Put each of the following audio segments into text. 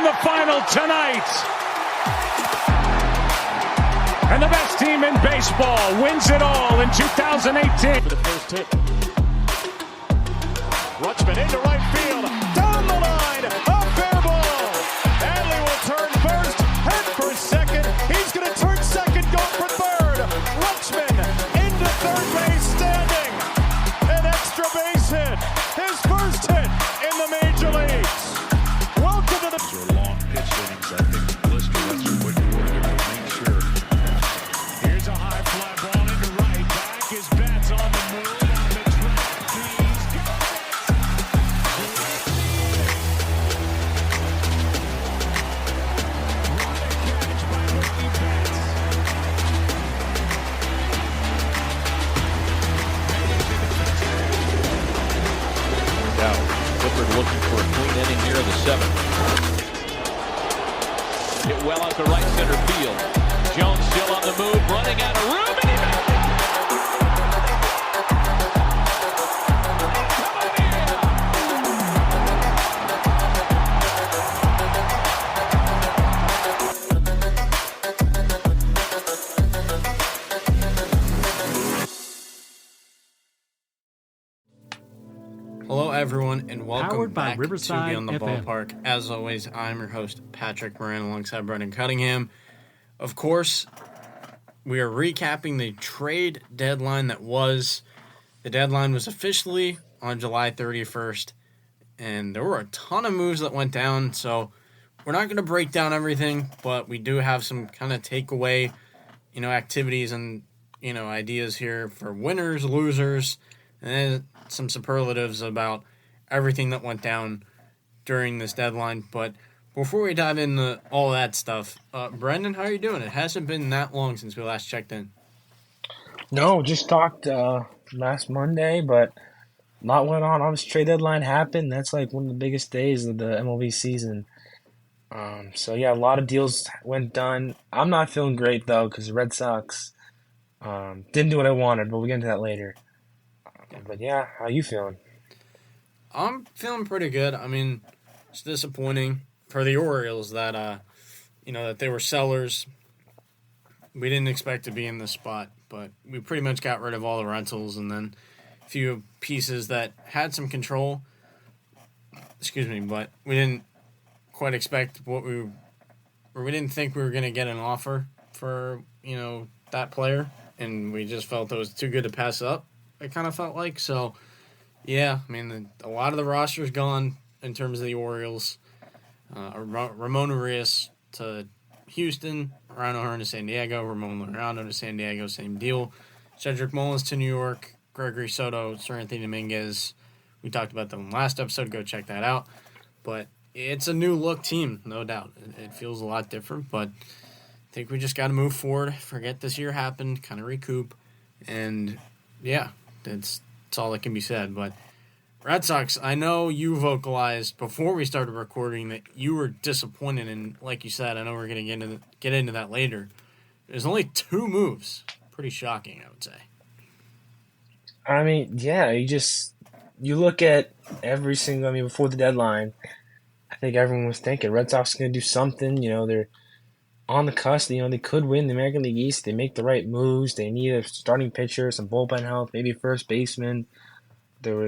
the final tonight. And the best team in baseball wins it all in 2018. For the first hit. Rutschman into right field. Down the line. A fair ball. Adley will turn first. Head for second. He's going to turn second. Go for third. Rutschman into third base standing. An extra base hit. His first hit in the major leagues. Welcome to the... These are long pitch innings. I think Blister, that's what you were to make sure. Here's a high fly ball into right. Back his bat's on the move. On the track. He's got catch by Mookie Betts. Now, Clifford looking for a clean inning here in the seventh. Hit well out to right center field. Jones still on the move, running out of room, and he made it! Hello, everyone, and welcome Powered by back Riverside to Beyond the FM. Ballpark. As always, I'm your host, Patrick Moran, alongside Brendan Cunningham. Of course, we are recapping the trade deadline that was. The deadline was officially on July 31st, and there were a ton of moves that went down, so we're not going to break down everything, but we do have some kind of takeaway, activities and, ideas here for winners, losers, and then some superlatives about everything that went down during this deadline. But before we dive into all that stuff, Brendan, how are you doing? It hasn't been that long since we last checked in. No, just talked last Monday, but a lot went on. Obviously, trade deadline happened. That's like one of the biggest days of the MLB season. So yeah, a lot of deals went done. I'm not feeling great though because the Red Sox didn't do what I wanted, but we'll get into that later. But yeah, how you feeling? I'm feeling pretty good. I mean, it's disappointing for the Orioles that that they were sellers. We didn't expect to be in this spot, but we pretty much got rid of all the rentals and then a few pieces that had some control. But we didn't quite expect we didn't think we were going to get an offer for, that player, and we just felt it was too good to pass up. It kind of felt like. So, yeah, I mean, a lot of the roster's gone in terms of the Orioles. Ramon Urias to Houston, Ryan O'Hearn to San Diego, Ramon Laureano to San Diego, same deal. Cedric Mullins to New York, Gregory Soto, Seranthony Dominguez. We talked about them last episode. Go check that out. But it's a new look team, no doubt. It feels a lot different, but I think we just got to move forward, forget this year happened, kind of recoup, and yeah. That's all that can be said. But Red Sox, I know you vocalized before we started recording that you were disappointed, and like you said, I know we're going to get into that later. There's only 2 moves. Pretty shocking, I would say. I mean, yeah, you look at every single, before the deadline, I think everyone was thinking Red Sox are going to do something. They're on the cusp. They could win the American League East. They make the right moves. They need a starting pitcher, some bullpen help, maybe a first baseman. There were,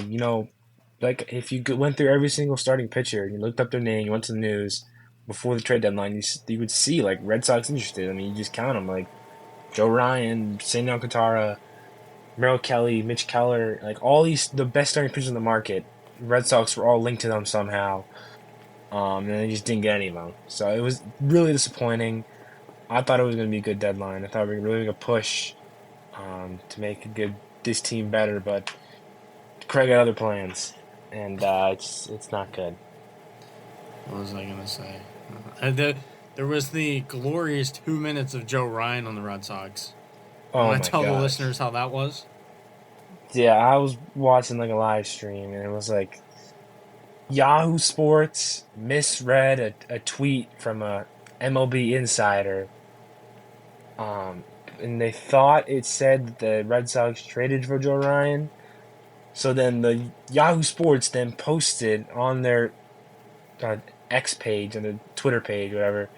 like if you went through every single starting pitcher, you looked up their name, you went to the news before the trade deadline, you would see like Red Sox interested. You just count them like Joe Ryan, Sandy Alcantara, Merrill Kelly, Mitch Keller, like all the best starting pitchers in the market. Red Sox were all linked to them somehow. And they just didn't get any of them. So it was really disappointing. I thought it was going to be a good deadline. I thought we were really going to push to make this team better, but Craig had other plans, and it's not good. What was I going to say? There was the glorious 2 minutes of Joe Ryan on the Red Sox. Oh, Want to tell the listeners how that was? Yeah, I was watching like a live stream, and it was like Yahoo Sports misread a tweet from a MLB insider, and they thought it said that the Red Sox traded for Joe Ryan. So then the Yahoo Sports then posted on their X page and the Twitter page, whatever,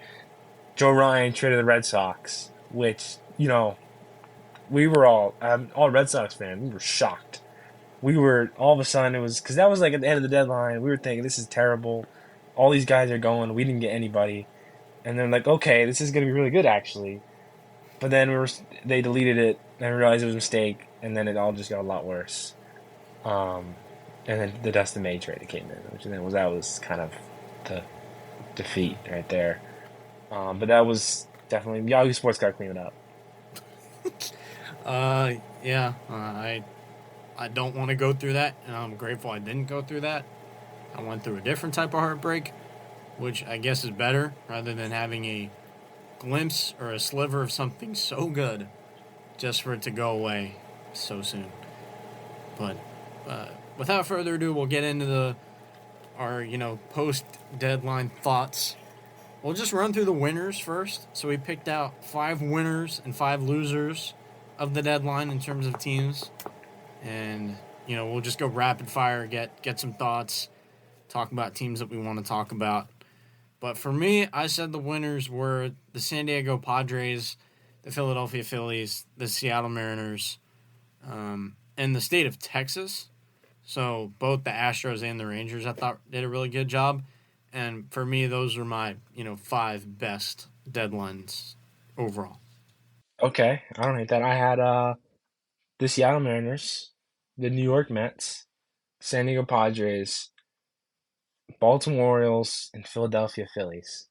Joe Ryan traded the Red Sox, which, we were all Red Sox fans, we were shocked. We were, all of a sudden, it was, because that was like at the end of the deadline, we were thinking, this is terrible. All these guys are going, we didn't get anybody. And then, like, okay, this is going to be really good, actually. But then they deleted it, and I realized it was a mistake, and then it all just got a lot worse. Um, and then the Dustin May trade came in, that was kind of the defeat right there. But that was definitely Yahoo Sports got to clean it up. Yeah, I don't want to go through that, and I'm grateful I didn't go through that. I went through a different type of heartbreak, which I guess is better, rather than having a glimpse or a sliver of something so good just for it to go away so soon. But without further ado, we'll get into our post-deadline thoughts. We'll just run through the winners first. So we picked out 5 winners and 5 losers of the deadline in terms of teams. And, we'll just go rapid fire, get some thoughts, talk about teams that we want to talk about. But for me, I said the winners were the San Diego Padres, the Philadelphia Phillies, the Seattle Mariners, and the state of Texas. So both the Astros and the Rangers, I thought, did a really good job. And for me, those are my, 5 best deadlines overall. Okay, I don't hate that. I had the Seattle Mariners, the New York Mets, San Diego Padres, Baltimore Orioles, and Philadelphia Phillies.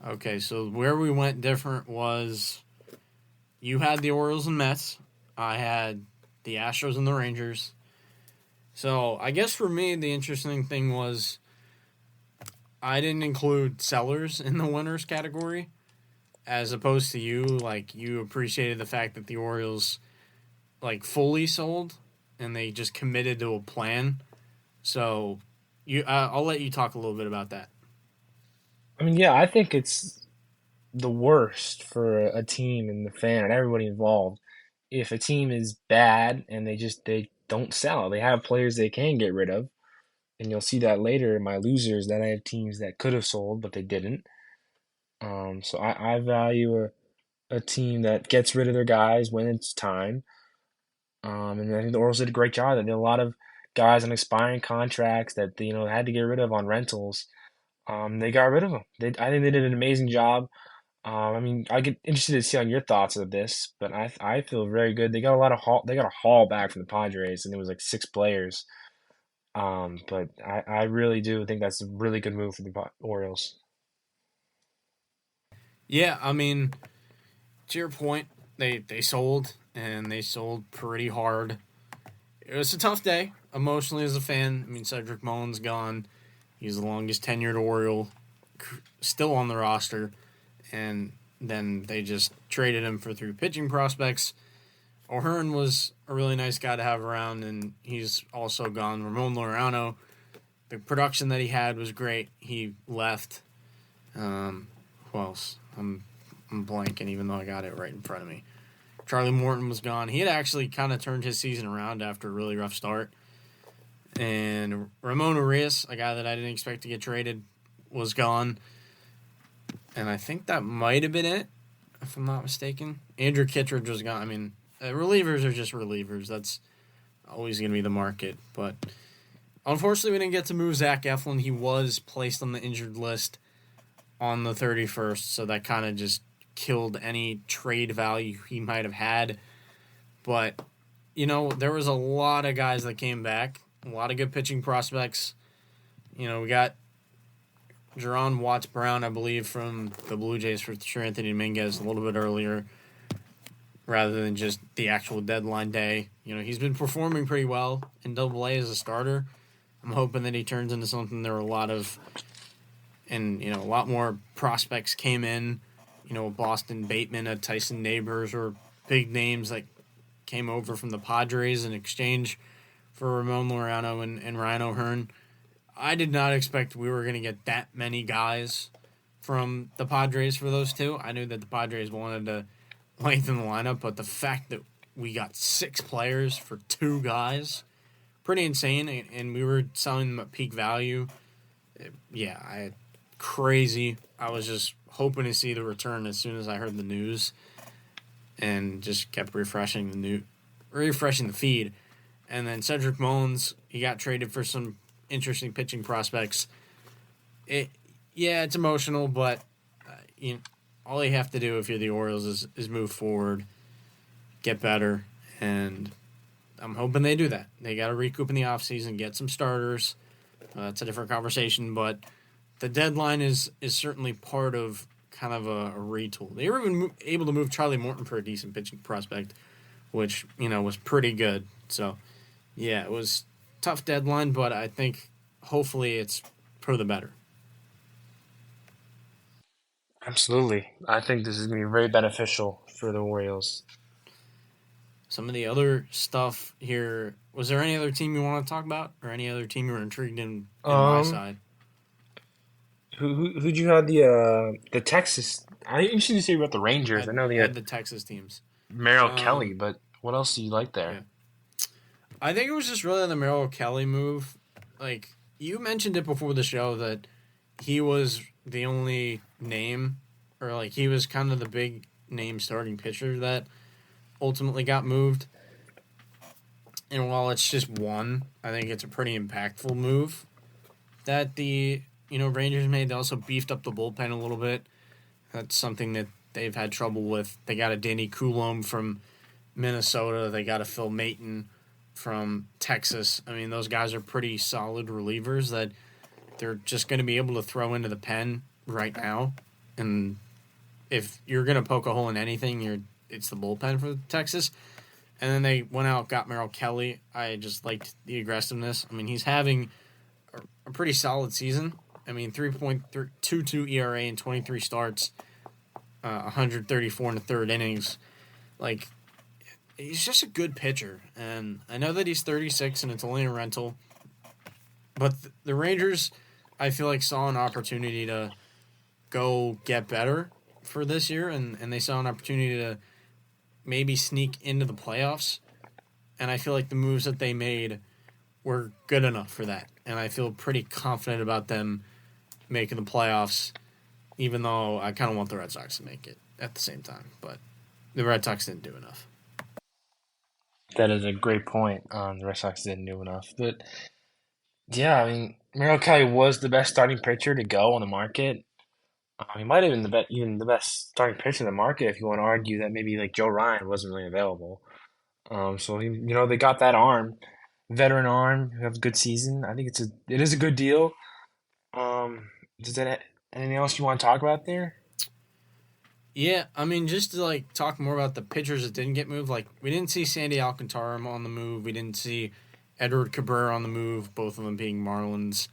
Okay, so where we went different was you had the Orioles and Mets. I had the Astros and the Rangers. So I guess for me, the interesting thing was I didn't include sellers in the winners category, as opposed to you. Like, you appreciated the fact that the Orioles, fully sold and they just committed to a plan. So I'll let you talk a little bit about that. I mean, yeah, I think it's the worst for a team and the fan and everybody involved if a team is bad and they don't sell. They have players they can get rid of, and you'll see that later in my losers that I have teams that could have sold but they didn't. So I value a team that gets rid of their guys when it's time. And I think the Orioles did a great job. They did a lot of guys on expiring contracts that they had to get rid of on rentals. They got rid of them. I think they did an amazing job. I mean, I get interested to see on your thoughts of this, but I feel very good. They got a haul back from the Padres, and it was like 6 players. But I really do think that's a really good move for the Orioles. Yeah, I mean, to your point, they sold, and they sold pretty hard. It was a tough day, emotionally, as a fan. I mean, Cedric Mullins gone. He's the longest tenured Oriole, still on the roster. And then they just traded him for 3 pitching prospects. O'Hearn was a really nice guy to have around, and he's also gone. Ramon Laureano, the production that he had was great. He left. Who else? I'm blanking, even though I got it right in front of me. Charlie Morton was gone. He had actually kind of turned his season around after a really rough start. And Ramon Urias, a guy that I didn't expect to get traded, was gone. And I think that might have been it, if I'm not mistaken. Andrew Kittredge was gone. I mean, relievers are just relievers. That's always going to be the market. But unfortunately, we didn't get to move Zach Eflin. He was placed on the injured list on the 31st, so that kind of just killed any trade value he might have had. But, there was a lot of guys that came back, a lot of good pitching prospects. We got Jerron Watts-Brown, I believe, from the Blue Jays for Anthony Dominguez a little bit earlier, rather than just the actual deadline day. He's been performing pretty well in Double-A as a starter. I'm hoping that he turns into something. There were a lot more prospects came in. Boston Bateman, a Tyson Neighbors, or big names that came over from the Padres in exchange for Ramon Laureano and Ryan O'Hearn. I did not expect we were going to get that many guys from the Padres for those two. I knew that the Padres wanted to lengthen the lineup, but the fact that we got 6 players for 2 guys, pretty insane, and we were selling them at peak value. Crazy. I was just hoping to see the return as soon as I heard the news, and just kept refreshing the feed. And then Cedric Mullins, he got traded for some interesting pitching prospects. It's emotional, but all you have to do if you're the Orioles is move forward, get better, and I'm hoping they do that. They got to recoup in the offseason, get some starters. That's a different conversation, but the deadline is certainly part of kind of a retool. They were even able to move Charlie Morton for a decent pitching prospect, which, was pretty good. So, yeah, it was tough deadline, but I think hopefully it's for the better. Absolutely. I think this is going to be very beneficial for the Orioles. Some of the other stuff here, was there any other team you want to talk about, or any other team you were intrigued in my side? Who'd you have the Texas? I usually say about the Rangers. I know they had the Texas teams. Merrill Kelly, but what else do you like there? Yeah. I think it was just really the Merrill Kelly move. Like, you mentioned it before the show that he was the only name, or like he was kind of the big name starting pitcher that ultimately got moved. And while it's just one, I think it's a pretty impactful move that the Rangers made. They also beefed up the bullpen a little bit. That's something that they've had trouble with. They got a Danny Coulomb from Minnesota. They got a Phil Maton from Texas. I mean, those guys are pretty solid relievers that they're just going to be able to throw into the pen right now. And if you're going to poke a hole in anything, it's the bullpen for Texas. And then they went out, got Merrill Kelly. I just liked the aggressiveness. I mean, he's having a pretty solid season. I mean, 3.22 ERA in 23 starts, 134 in the third innings. Like, he's just a good pitcher. And I know that he's 36 and it's only a rental. But the Rangers, I feel like, saw an opportunity to go get better for this year. And they saw an opportunity to maybe sneak into the playoffs. And I feel like the moves that they made were good enough for that. And I feel pretty confident about them making the playoffs, even though I kind of want the Red Sox to make it at the same time. But the Red Sox didn't do enough. That is a great point. The Red Sox didn't do enough. But, yeah, I mean, Merrill Kelly was the best starting pitcher to go on the market. He might have been the best starting pitcher in the market if you want to argue that maybe like Joe Ryan wasn't really available. So they got that arm, veteran arm, who has a good season. I think it is a good deal. Anything else you want to talk about there? Yeah, I mean, just to talk more about the pitchers that didn't get moved. Like, we didn't see Sandy Alcantara on the move. We didn't see Edward Cabrera on the move. Both of them being Marlins.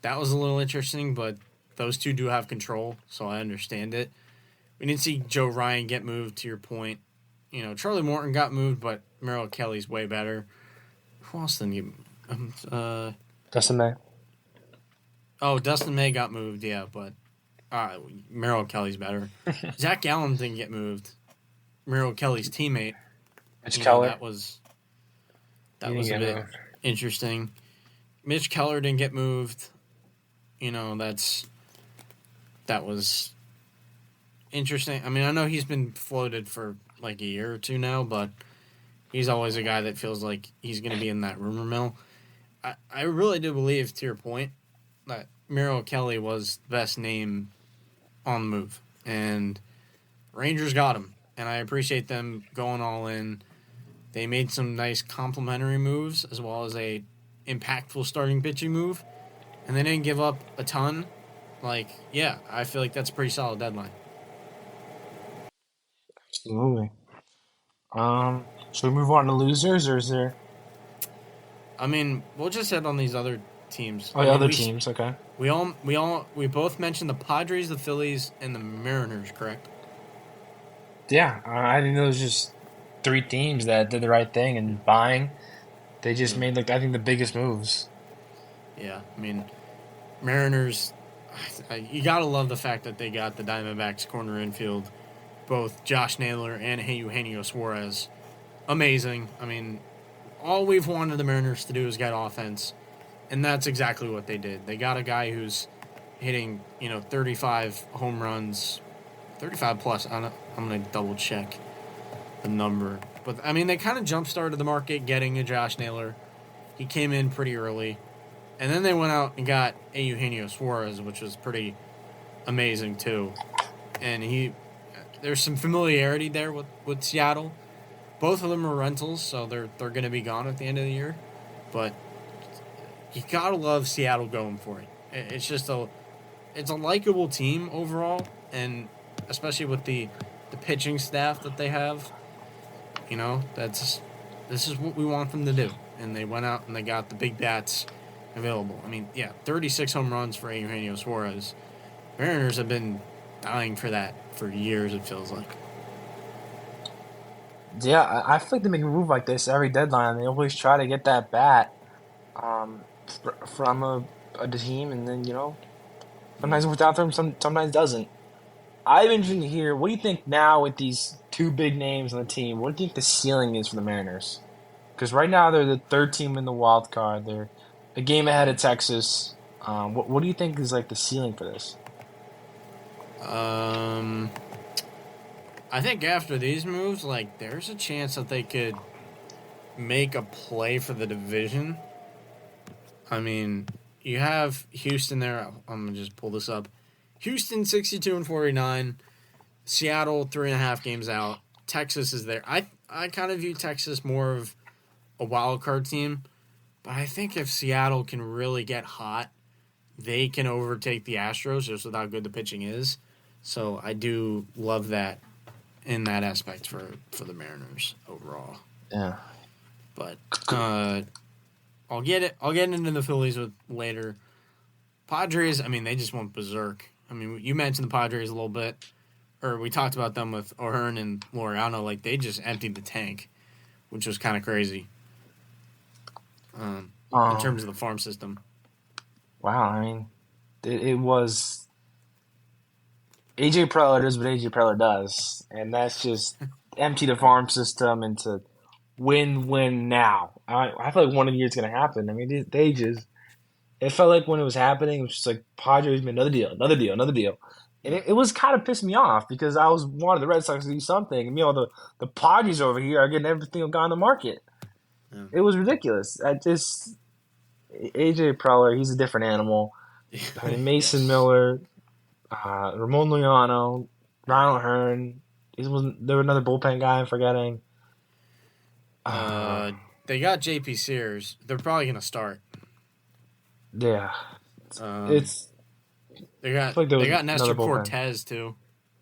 That was a little interesting, but those two do have control, so I understand it. We didn't see Joe Ryan get moved, to your point. Charlie Morton got moved, but Merrill Kelly's way better. Who else didn't get moved? Dustin May. Oh, Dustin May got moved, yeah, but Merrill Kelly's better. Zach Gallen didn't get moved. Merrill Kelly's teammate. Mitch Keller. That was a bit interesting. Mitch Keller didn't get moved. That was interesting. I mean, I know he's been floated for like a year or two now, but he's always a guy that feels like he's going to be in that rumor mill. I really do believe, to your point, that Merrill Kelly was the best name on the move. And Rangers got him. And I appreciate them going all in. They made some nice complementary moves as well as a impactful starting pitching move. And they didn't give up a ton. I feel like that's a pretty solid deadline. Absolutely. Should we move on to losers, or is there? I mean, we'll just hit on these other teams. Teams, okay. We both mentioned the Padres, the Phillies, and the Mariners, correct? Yeah, I think those just three teams that did the right thing and buying. They just made I think the biggest moves. Yeah, I mean, Mariners. You gotta love the fact that they got the Diamondbacks corner infield, both Josh Naylor and Eugenio Suarez. Amazing. I mean, all we've wanted the Mariners to do is get offense, And that's exactly what they did. They got a guy who's hitting, 35 home runs, 35 plus. I'm going to double check the number. But, I mean, they kind of jump started the market getting a Josh Naylor. He came in pretty early. And then they went out and got a Eugenio Suarez, which was pretty amazing, too. And there's some familiarity there with Seattle. Both of them are rentals, so they're going to be gone at the end of the year. But you got to love Seattle going for it. It's just it's a likable team overall, and especially with the pitching staff that they have. This is what we want them to do. And they went out and they got the big bats available. I mean, 36 home runs for Eugenio Suarez. Mariners have been dying for that for years, it feels like. Yeah, I feel like they make a move like this every deadline. They always try to get that bat from a team, and then sometimes it works out for them, sometimes doesn't. I'm interested to hear, what do you think now with these two big names on the team? What do you think the ceiling is for the Mariners? Because right now they're the third team in the wild card. They're a game ahead of Texas. What do you think is like the ceiling for this? I think after these moves, there's a chance that they could make a play for the division. I mean, you have Houston there. I'm going to just pull this up. Houston 62-49. Seattle 3.5 games out. Texas is there. I kind of view Texas more of a wild card team, but I think if Seattle can really get hot, they can overtake the Astros just with how good the pitching is. So I do love that in that aspect for the Mariners overall. Yeah. But I'll get into the Phillies later. Padres, I mean, they just went berserk. I mean, you mentioned the Padres a little bit, or we talked about them with O'Hearn and Laureano. They just emptied the tank, which was kind of crazy in terms of the farm system. Wow, I mean, it was AJ Preller does what AJ Preller does, and that's just empty the farm system into win now. I feel like one of the years going to happen. I mean, they just it felt like when it was happening, it was just like Padres made another deal, and it was kind of pissed me off because I was wanting the Red Sox to do something, and the Padres over here are getting everything gone on the market. Yeah. It was ridiculous. AJ Preller, he's a different animal. I mean, Mason Miller, Ramon Laureano, Ronald O'Hearn. There was another bullpen guy I'm forgetting. They got JP Sears. They're probably going to start. Yeah. They got Nestor Cortez too.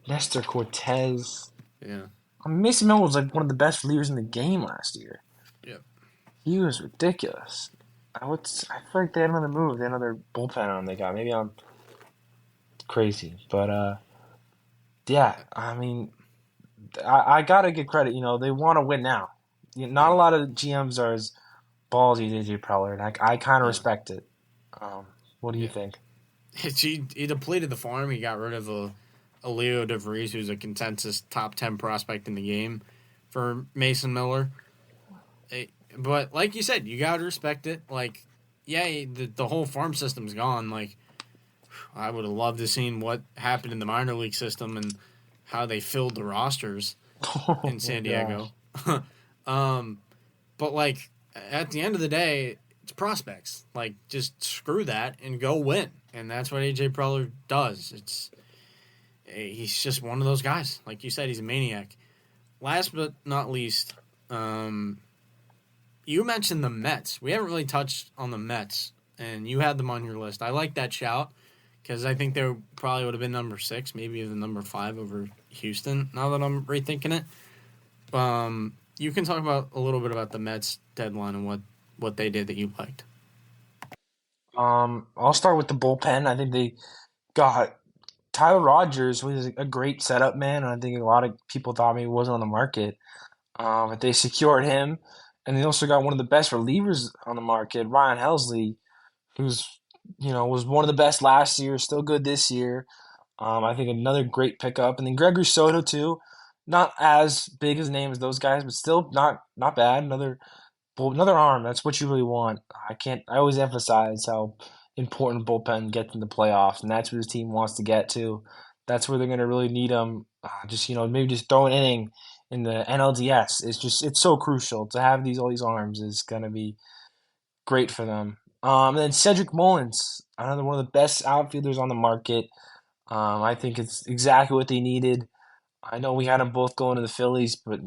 Nestor Cortez. Yeah. I mean, Mason Miller was like one of the best relievers in the game last year. Yep. He was ridiculous. I feel like they had another move. They had another bullpen on they got. Maybe I'm crazy. But, yeah, I mean, I got to give credit. They want to win now. Not a lot of GMs are as ballsy as AJ Preller, and I kind of respect it. What do you think? He depleted the farm. He got rid of a Leo DeVries, who's a consensus top 10 prospect in the game, for Mason Miller. But like you said, you got to respect it. The whole farm system's gone. I would have loved to seen what happened in the minor league system and how they filled the rosters in San Diego. But at the end of the day, it's prospects. Just screw that and go win. And that's what AJ Preller does. He's just one of those guys. Like you said, he's a maniac. Last but not least, you mentioned the Mets. We haven't really touched on the Mets, and you had them on your list. I like that shout because I think they probably would have been number 6, maybe even number 5 over Houston, now that I'm rethinking it. You can talk about a little bit about the Mets deadline and what they did that you liked. I'll start with the bullpen. I think they got Tyler Rogers, who is a great setup man, and I think a lot of people thought maybe he wasn't on the market. But they secured him, and they also got one of the best relievers on the market, Ryan Helsley, who's was one of the best last year, still good this year. I think another great pickup, and then Gregory Soto too. Not as big as name as those guys, but still not bad. Another another arm. That's what you really want. I always emphasize how important bullpen gets in the playoffs, and that's where this team wants to get to. That's where they're going to really need them. Maybe just throw an inning in the NLDS. It's so crucial to have all these arms is going to be great for them. And then Cedric Mullins, another one of the best outfielders on the market. I think it's exactly what they needed. I know we had them both going to the Phillies, but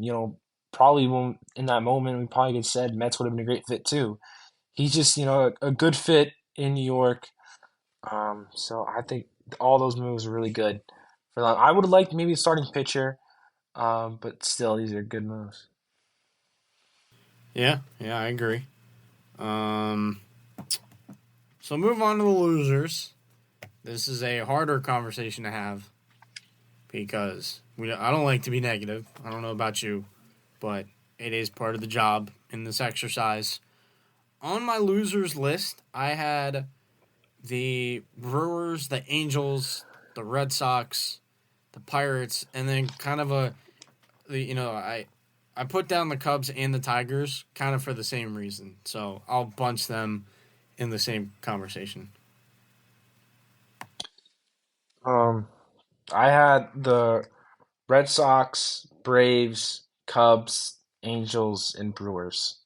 probably in that moment we probably could have said Mets would have been a great fit too. He's just a good fit in New York. So I think all those moves are really good for them. I would have liked maybe a starting pitcher, but still these are good moves. Yeah, I agree. So move on to the losers. This is a harder conversation to have because I don't like to be negative. I don't know about you, but it is part of the job in this exercise. On my losers list, I had the Brewers, the Angels, the Red Sox, the Pirates, and then kind of I put down the Cubs and the Tigers kind of for the same reason. So I'll bunch them in the same conversation. I had the Red Sox, Braves, Cubs, Angels, and Brewers.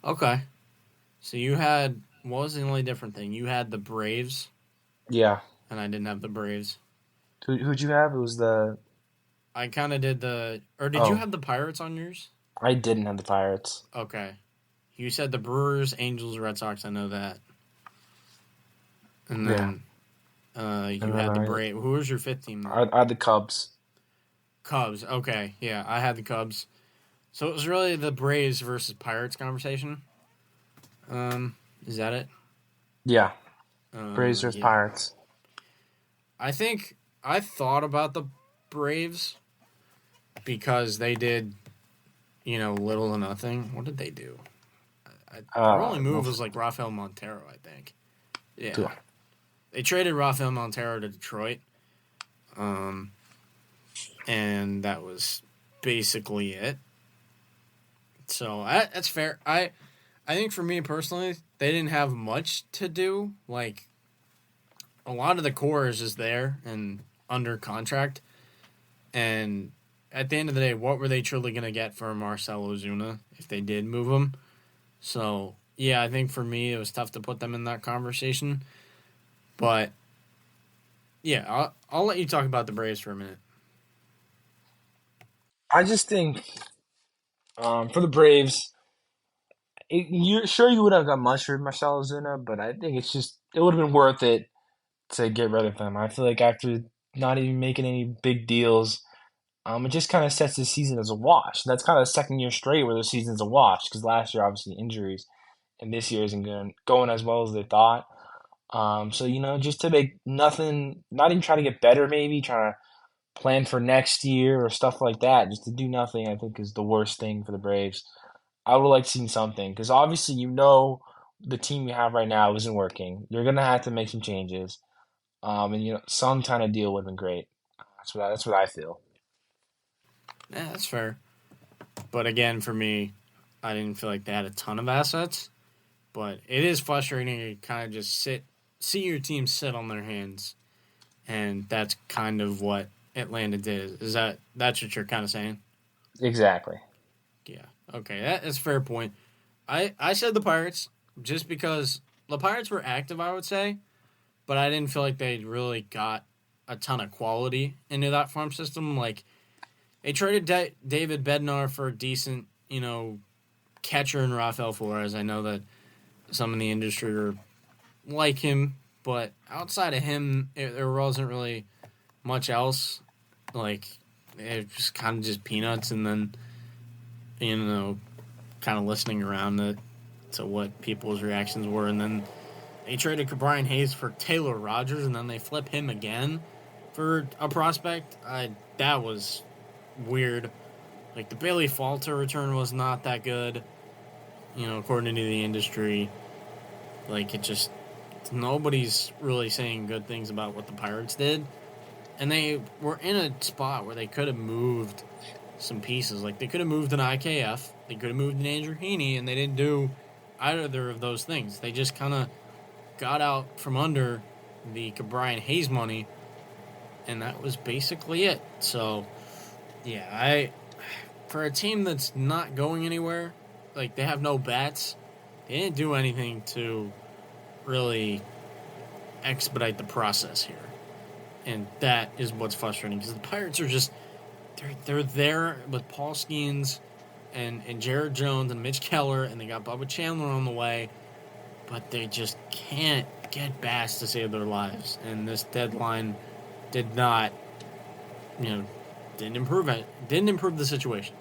Okay. So you had, what was the only different thing? You had the Braves, Yeah. and I didn't have the Braves. Who'd you have? It was the. I kind of did did you have the Pirates on yours? I didn't have the Pirates. Okay. You said the Brewers, Angels, Red Sox. I know that. And then you had the Braves. Who was your fifth team? I had the Cubs. Cubs. Okay. Yeah, I had the Cubs. So it was really the Braves versus Pirates conversation. Is that it? Yeah. Braves versus Pirates. I think I thought about the Braves because they did, little to nothing. What did they do? Their only move was like Rafael Montero, I think. Yeah. They traded Rafael Montero to Detroit. And that was basically it. So that's fair. I think for me personally, they didn't have much to do. Like, a lot of the core is just there and under contract. And at the end of the day, what were they truly going to get for Marcell Ozuna if they did move him? So, yeah, I think for me, it was tough to put them in that conversation. But, yeah, I'll let you talk about the Braves for a minute. I just think for the Braves, you would have got much for Marcell Ozuna, but I think it would have been worth it to get rid of him. I feel like after not even making any big deals, it just kind of sets the season as a wash. And that's kind of the second year straight where the season's a wash because last year, obviously, injuries, and this year isn't going as well as they thought. So, just to make nothing, not even try to get better, maybe trying to plan for next year or stuff like that, just to do nothing, I think is the worst thing for the Braves. I would like seeing something because obviously, the team you have right now isn't working. You're going to have to make some changes. And some kind of deal would have been great. That's what I feel. Yeah, that's fair. But again, for me, I didn't feel like they had a ton of assets. But it is frustrating to kind of just see your team sit on their hands. And that's kind of what Atlanta did. That's what you're kind of saying? Exactly. Yeah. Okay, that's a fair point. I said the Pirates just because the Pirates were active, I would say. But I didn't feel like they really got a ton of quality into that farm system. Like, they traded David Bednar for a decent, catcher in Rafael Flores. I know that some in the industry are like him, but outside of him, there wasn't really much else. Like, it was kind of just peanuts, and then, kind of listening around to what people's reactions were, and then they traded Brian Hayes for Taylor Rogers, and then they flip him again for a prospect. That was weird. Like, the Bailey Falter return was not that good, according to the industry. Like, nobody's really saying good things about what the Pirates did. And they were in a spot where they could have moved some pieces. Like, they could have moved an IKF, they could have moved an Andrew Heaney, and they didn't do either of those things. They just kind of got out from under the Brian Hayes money, and that was basically it. So, yeah, for a team that's not going anywhere, like, they have no bats, they didn't do anything to really expedite the process here. And that is what's frustrating, because the Pirates are just, they're there with Paul Skeens and Jared Jones and Mitch Keller, and they got Bubba Chandler on the way, but they just can't get bats to save their lives. And this deadline did not, didn't improve it. Didn't improve the situation.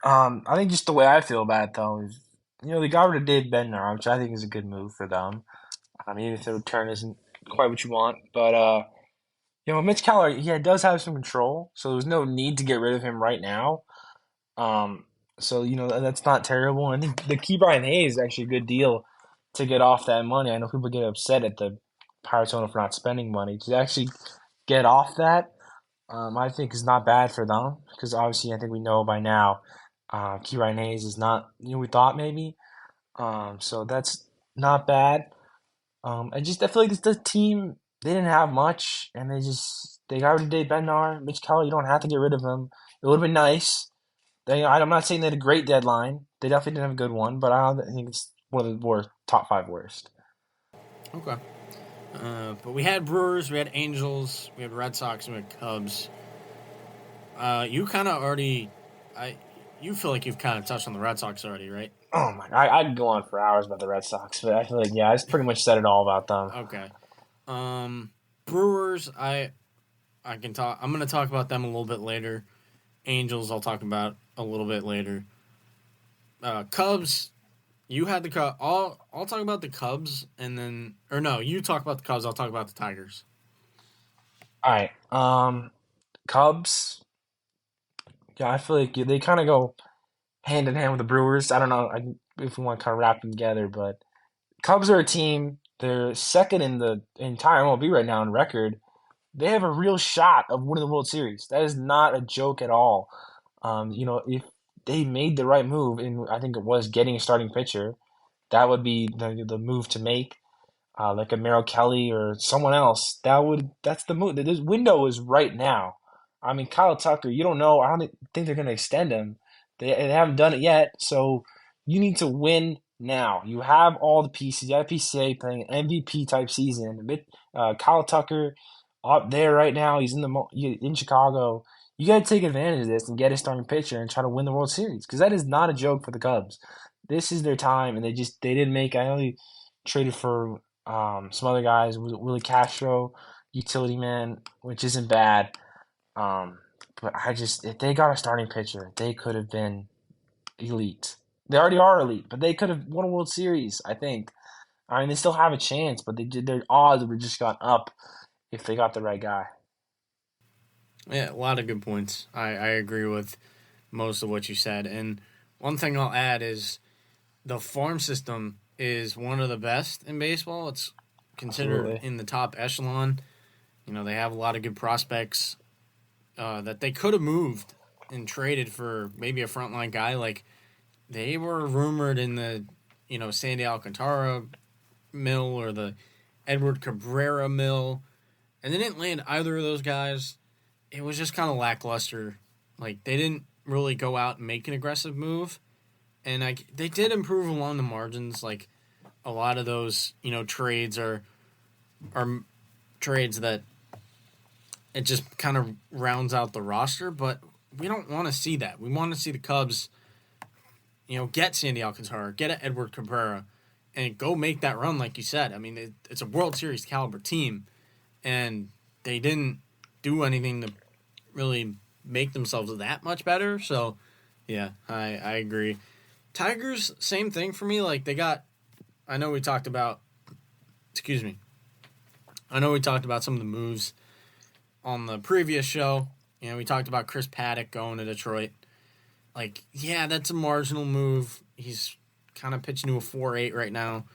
I think just the way I feel about it though is, they got rid of Dave Bednar, which I think is a good move for them. Even if the return isn't quite what you want, but Mitch Keller, he does have some control, so there's no need to get rid of him right now. So that's not terrible. I think the Key Brian Hayes is actually a good deal to get off that money. I know people get upset at the Pirates owner for not spending money to actually get off that. I think is not bad for them, because obviously I think we know by now, Key Brian Hayes is not we thought maybe. So that's not bad. I feel like the team, they didn't have much, and they got rid of Dave Bednar, Mitch Keller. You don't have to get rid of him. It would have been nice. I'm not saying they had a great deadline. They definitely didn't have a good one, but I don't think it's one of the top 5 worst. Okay. But we had Brewers, we had Angels, we had Red Sox, and we had Cubs. You kind of already, you feel like you've kind of touched on the Red Sox already, right? Oh my! I'd go on for hours about the Red Sox, but I feel like I just pretty much said it all about them. Okay. Brewers, I can talk. I'm going to talk about them a little bit later. Angels, I'll talk about a little bit later. Cubs, you had the Cubs. I'll talk about the Cubs, and then, or no, you talk about the Cubs. I'll talk about the Tigers. All right. Cubs. Yeah, I feel like they kind of go hand in hand with the Brewers. I don't know if we want to kind of wrap them together, but Cubs are a team. They're second in the entire MLB right now in record. They have a real shot of winning the World Series. That is not a joke at all. If they made the right move, and I think it was getting a starting pitcher, that would be the move to make. Like a Merrill Kelly or someone else. That's the move. This window is right now. I mean, Kyle Tucker, you don't know. I don't think they're going to extend him. They haven't done it yet, so you need to win now. You have all the pieces. You have PCA playing an MVP type season. Kyle Tucker up there right now. He's in Chicago. You got to take advantage of this and get a starting pitcher and try to win the World Series, because that is not a joke for the Cubs. This is their time, and they didn't make. I only traded for some other guys, Willie Castro, utility man, which isn't bad. But if they got a starting pitcher, they could have been elite. They already are elite, but they could have won a World Series, I think. I mean, they still have a chance, but their odds would just gone up if they got the right guy. Yeah, a lot of good points. I agree with most of what you said. And one thing I'll add is the farm system is one of the best in baseball. It's considered in the top echelon. They have a lot of good prospects that they could have moved and traded for maybe a frontline guy. Like, they were rumored in the, Sandy Alcantara mill or the Edward Cabrera mill, and they didn't land either of those guys. It was just kind of lackluster. Like, they didn't really go out and make an aggressive move, and they did improve along the margins. Like, a lot of those, trades are trades that it just kind of rounds out the roster, but we don't want to see that. We want to see the Cubs, get Sandy Alcantara, get an Edward Cabrera, and go make that run like you said. I mean, it's a World Series caliber team, and they didn't do anything to really make themselves that much better. So, yeah, I agree. Tigers, same thing for me. Like, I know we talked about some of the moves on the previous show. We talked about Chris Paddock going to Detroit. Like, yeah, that's a marginal move. He's kind of pitching to a 4.8 right now.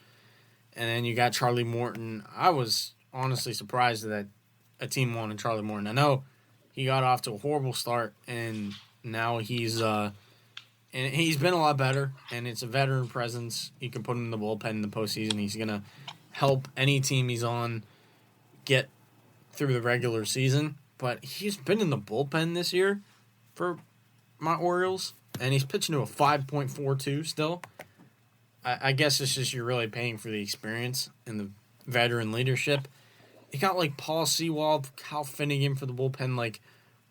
And then you got Charlie Morton. I was honestly surprised that a team wanted Charlie Morton. I know he got off to a horrible start, and now he's been a lot better, and it's a veteran presence. You can put him in the bullpen in the postseason. He's gonna help any team he's on get through the regular season. But he's been in the bullpen this year for my Orioles, and he's pitching to a 5.42 still. I guess it's just you're really paying for the experience and the veteran leadership. You got like Paul Sewald, Cal Finnegan for the bullpen, like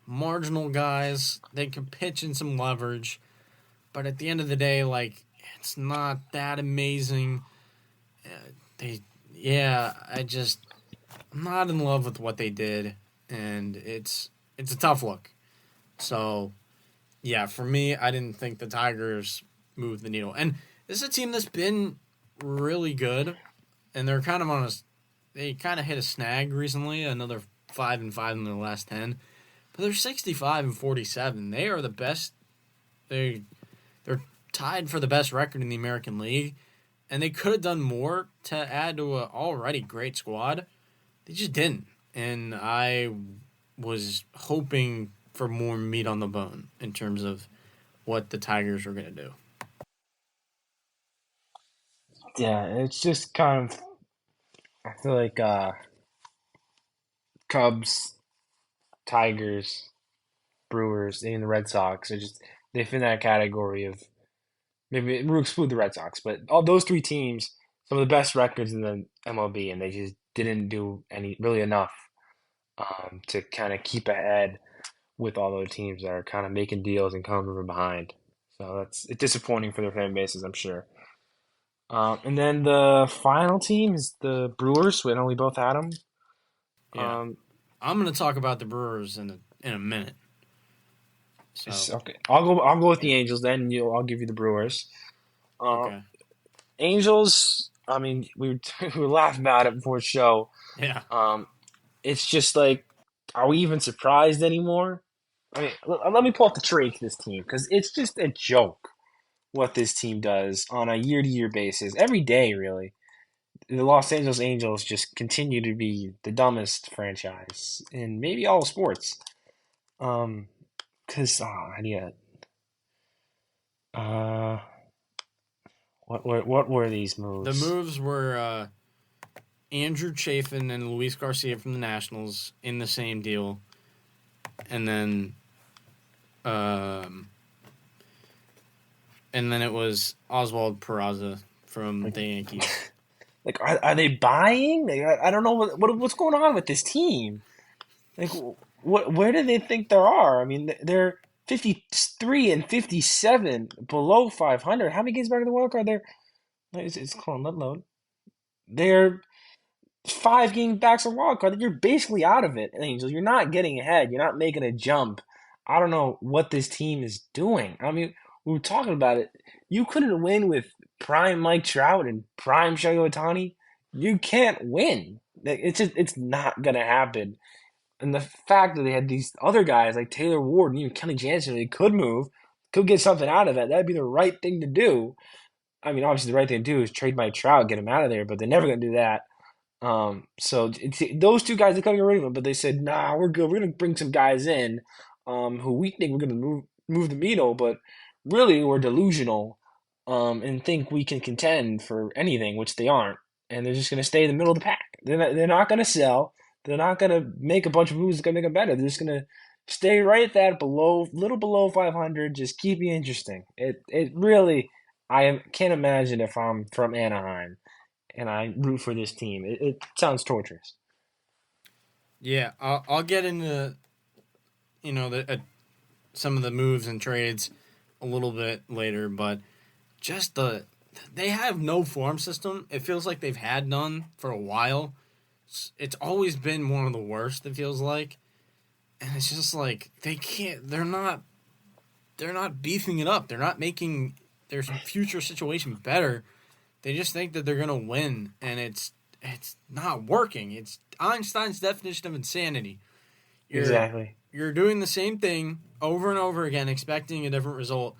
marginal guys. They can pitch in some leverage, but at the end of the day, like it's not that amazing. I'm not in love with what they did, and it's a tough look. So, yeah, for me, I didn't think the Tigers moved the needle. And this is a team that's been really good, and they're kind of they kind of hit a snag recently, another 5-5 in their last 10. But they're 65-47. They are the best. They're tied for the best record in the American League, and they could have done more to add to an already great squad. They just didn't, and I was hoping for more meat on the bone in terms of what the Tigers were going to do. Yeah, it's just kind of, I feel like Cubs, Tigers, Brewers, and the Red Sox are just, they fit in that category of, maybe we'll exclude the Red Sox, but all those three teams, some of the best records in the MLB, and they just didn't do really enough to kind of keep ahead with all those teams that are kind of making deals and coming from behind. So it's disappointing for their fan bases, I'm sure. And then the final team is the Brewers. We know we both had them. Yeah. I'm going to talk about the Brewers in a minute. So. Okay, I'll go with the Angels then. I'll give you the Brewers. Okay. Angels. I mean, we were laughing about it before the show. Yeah. It's just like, are we even surprised anymore? I mean, let me pull up the trade for this team because it's just a joke what this team does on a year-to-year basis, every day, really. The Los Angeles Angels just continue to be the dumbest franchise in maybe all of sports. What were these moves? The moves were Andrew Chafin and Luis Garcia from the Nationals in the same deal, and then it was Oswald Peraza from the Yankees. Like, are they buying? Like, I don't know what's going on with this team. Like, where do they think they are? I mean, they're 53-57, below 500. How many games back in the wild card? It's called let load. They're 5 games back from wild card. You're basically out of it, Angels. You're not getting ahead. You're not making a jump. I don't know what this team is doing. I mean, we were talking about it. You couldn't win with prime Mike Trout and prime Shohei Ohtani. You can't win. It's not gonna happen. And the fact that they had these other guys like Taylor Ward and even Kenny Jansen, they could move, could get something out of it. That'd be the right thing to do. I mean, obviously the right thing to do is trade Mike Trout, get him out of there, but they're never gonna do that. So those two guys, they couldn't get rid of them, but they said, nah, we're good. We're gonna bring some guys in who we think we're gonna move the needle, but really we're delusional and think we can contend for anything, which they aren't, and they're just going to stay in the middle of the pack. They're not going to sell. They're not going to make a bunch of moves that's going to make them better. They're just going to stay right at that little below 500. Just keep it interesting. It really, I can't imagine if I'm from Anaheim and I root for this team. It sounds torturous. Yeah, I'll get into some of the moves and trades a little bit later, but just they have no farm system. It feels like they've had none for a while. It's always been one of the worst, it feels like. And it's just like they're not beefing it up. They're not making their future situation better. They just think that they're going to win, and it's not working. It's Einstein's definition of insanity. Exactly. You're doing the same thing over and over again, expecting a different result.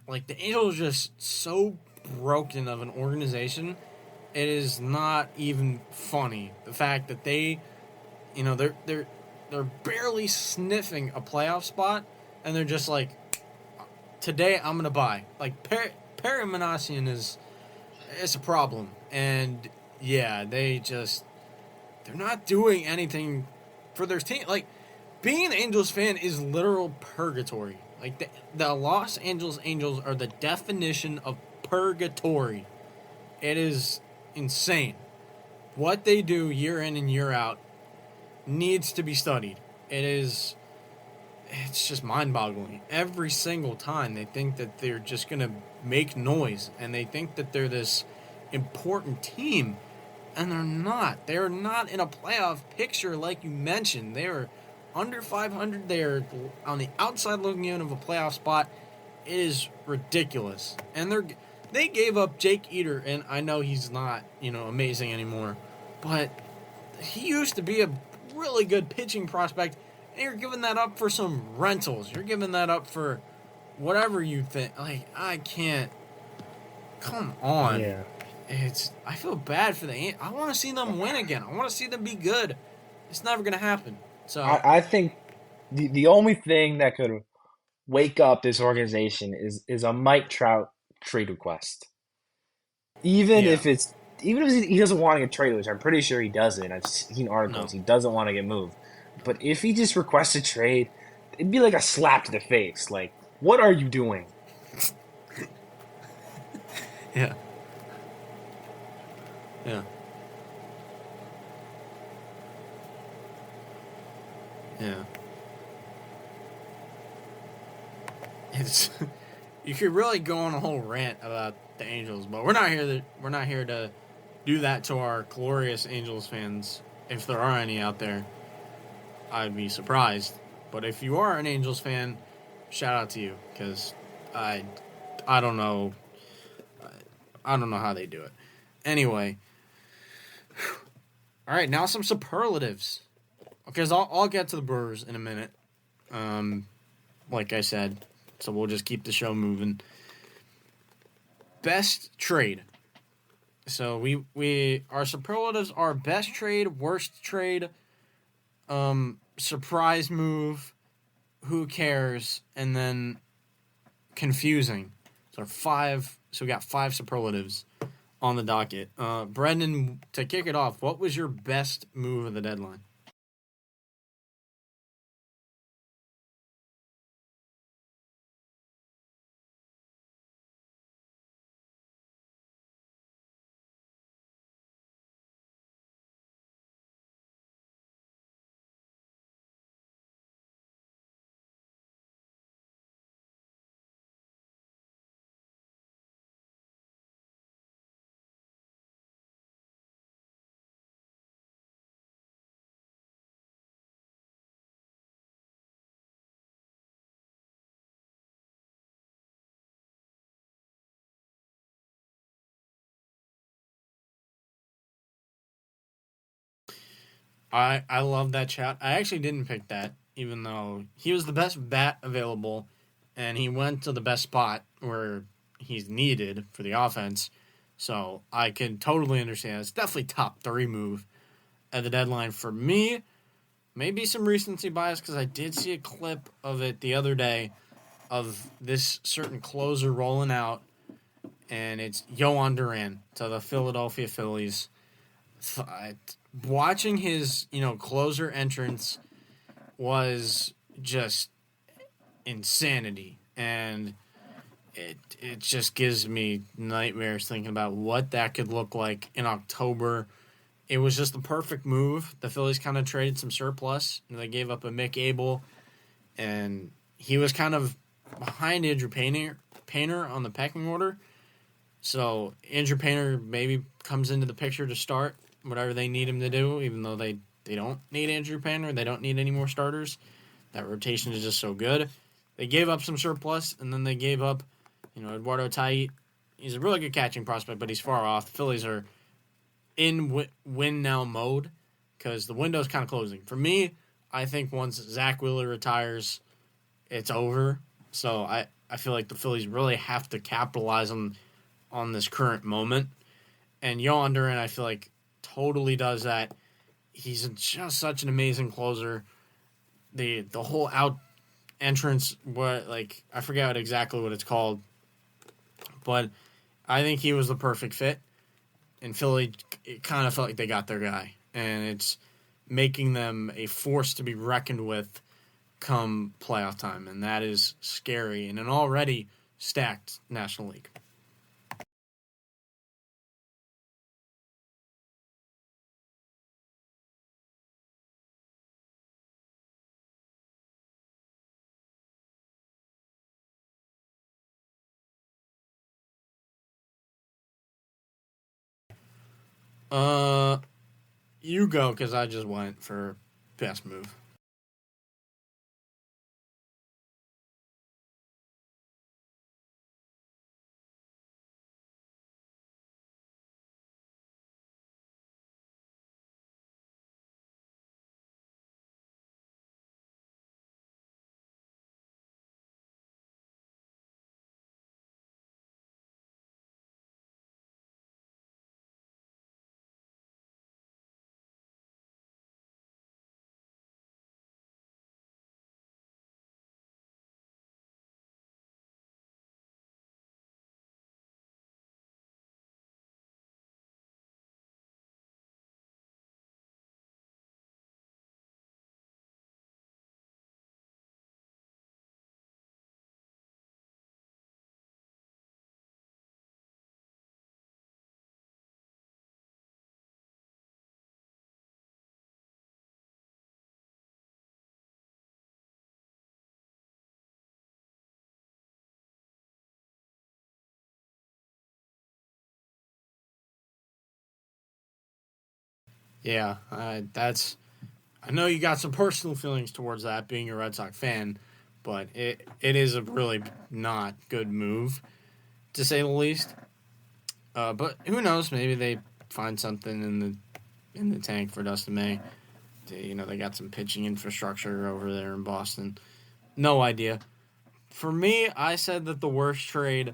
Like, the Angels are just so broken of an organization. It is not even funny. The fact that they're they're barely sniffing a playoff spot, and they're just like, today I'm gonna buy. Like Perry Minasian is a problem, and yeah, they're not doing anything for their team. Like being an Angels fan is literal purgatory. Like the Los Angeles Angels are the definition of purgatory. It is insane. What they do year in and year out needs to be studied. It's just mind-boggling. Every single time they think that they're just going to make noise, and they think that they're this important team, and they're not. They're not in a playoff picture like you mentioned. They are under 500. They're on the outside looking in of a playoff spot. It is ridiculous. And they gave up Jake Eater, and I know he's not, amazing anymore, but he used to be a really good pitching prospect, and you're giving that up for some rentals. You're giving that up for whatever you think. Like, I can't. Come on. Yeah. I feel bad for I want to see them win again. I want to see them be good. It's never going to happen. So I think the only thing that could wake up this organization is a Mike Trout trade request. Even if he doesn't want to get traded, which I'm pretty sure he doesn't. I've seen articles. No. He doesn't want to get moved. But if he just requests a trade, it'd be like a slap to the face. Like, what are you doing? Yeah. Yeah. Yeah. It's you could really go on a whole rant about the Angels, but we're not here to do that to our glorious Angels fans. If there are any out there, I'd be surprised. But if you are an Angels fan, shout out to you, because I don't know. I don't know how they do it. Anyway. All right, now some superlatives. Because I'll get to the Brewers in a minute. Like I said, so we'll just keep the show moving. Best trade. So our superlatives are best trade, worst trade, surprise move, who cares, and then confusing. So we got 5 superlatives on the docket. Brendan, to kick it off, what was your best move of the deadline? I love that chat. I actually didn't pick that, even though he was the best bat available, and he went to the best spot where he's needed for the offense. So I can totally understand. It's definitely top 3 move at the deadline for me. Maybe some recency bias, because I did see a clip of it the other day of this certain closer rolling out, and it's Yohan Duran to the Philadelphia Phillies. Watching his, closer entrance was just insanity, and it just gives me nightmares thinking about what that could look like in October. It was just the perfect move. The Phillies kind of traded some surplus, and they gave up a Mick Abel, and he was kind of behind Andrew Painter on the pecking order. So Andrew Painter maybe comes into the picture to start whatever they need him to do, even though they don't need Andrew Painter. They don't need any more starters. That rotation is just so good. They gave up some surplus, and then they gave up, Eduardo Tait. He's a really good catching prospect, but he's far off. The Phillies are in win-now mode because the window's kind of closing. For me, I think once Zach Wheeler retires, it's over. So I feel like the Phillies really have to capitalize on this current moment. And Yohan Duran, I feel like, totally does that. He's just such an amazing closer. the whole out entrance, what, like, I forget exactly what it's called, but I think he was the perfect fit. And Philly, it kind of felt like they got their guy, and it's making them a force to be reckoned with come playoff time, and that is scary in an already stacked National League. You go, because I just went for best move. Yeah, I know you got some personal feelings towards that, being a Red Sox fan, but it is a really not good move, to say the least. But who knows? Maybe they find something in the tank for Dustin May. They got some pitching infrastructure over there in Boston. No idea. For me, I said that the worst trade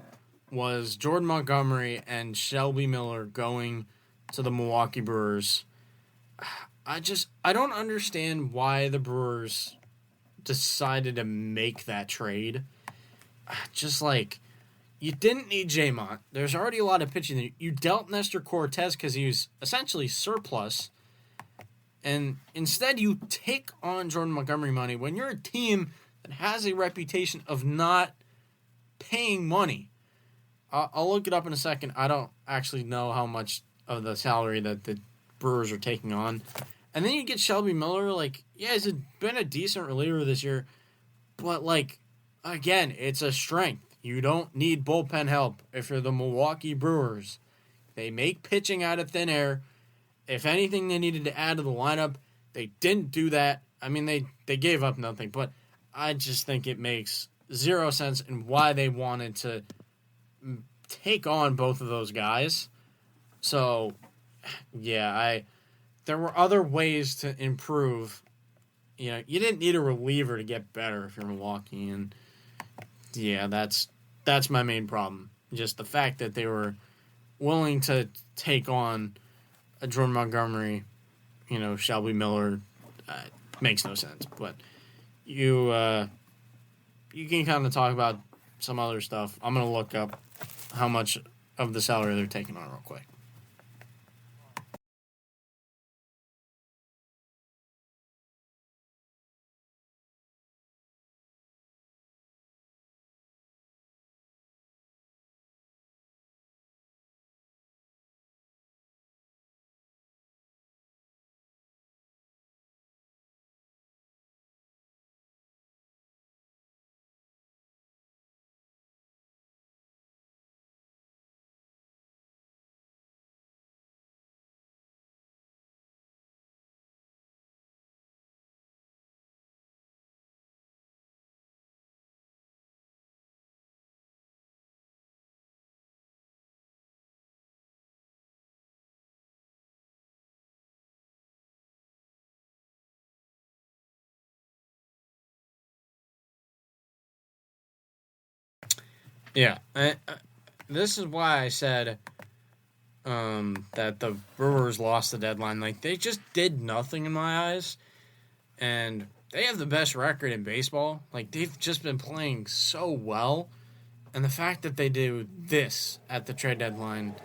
was Jordan Montgomery and Shelby Miller going to the Milwaukee Brewers. I don't understand why the Brewers decided to make that trade. Just like, you didn't need Jamont. There's already a lot of pitching there. You dealt Nestor Cortez because he was essentially surplus. And instead you take on Jordan Montgomery money when you're a team that has a reputation of not paying money. I'll look it up in a second. I don't actually know how much of the salary that the Brewers are taking on. And then you get Shelby Miller. Like, yeah, he's been a decent reliever this year. But, like, again, it's a strength. You don't need bullpen help if you're the Milwaukee Brewers. They make pitching out of thin air. If anything they needed to add to the lineup, they didn't do that. I mean, they gave up nothing. But I just think it makes zero sense in why they wanted to take on both of those guys. So, yeah, there were other ways to improve. You didn't need a reliever to get better if you're Milwaukee, and yeah, that's my main problem. Just the fact that they were willing to take on a Jordan Montgomery, Shelby Miller, makes no sense. But you can kind of talk about some other stuff. I'm gonna look up how much of the salary they're taking on real quick. Yeah, this is why I said that the Brewers lost the deadline. Like, they just did nothing in my eyes, and they have the best record in baseball. Like, they've just been playing so well. And the fact that they do this at the trade deadline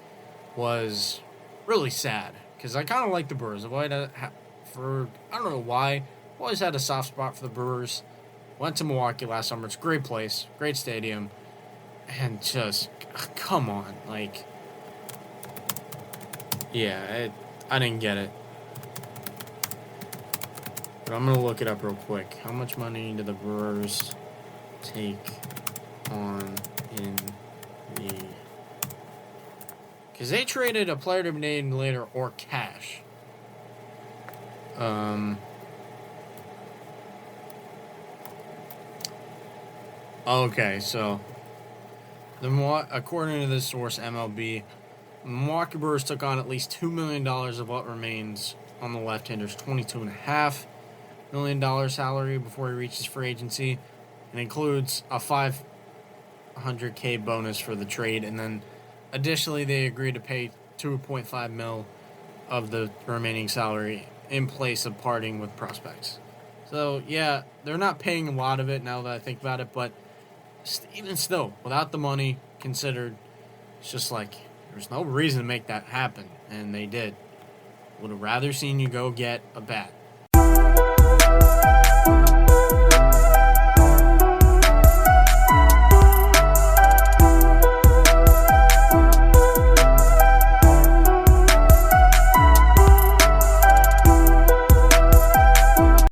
was really sad. Because I kind of like the Brewers. I don't know why. I've always had a soft spot for the Brewers. Went to Milwaukee last summer. It's a great place, great stadium. And just, come on. Like, yeah, I didn't get it. But I'm going to look it up real quick. How much money did the Brewers take on in the... Because they traded a player to be named later or cash. Okay, so according to this source, MLB, Milwaukee Brewers took on at least $2 million of what remains on the left-hander's $22.5 million salary before he reaches free agency, and includes a $500K bonus for the trade, and then additionally they agreed to pay $2.5 million of the remaining salary in place of parting with prospects. So yeah, they're not paying a lot of it now that I think about it, but even still, without the money considered, it's just like there's no reason to make that happen, and they did. Would have rather seen you go get a bat.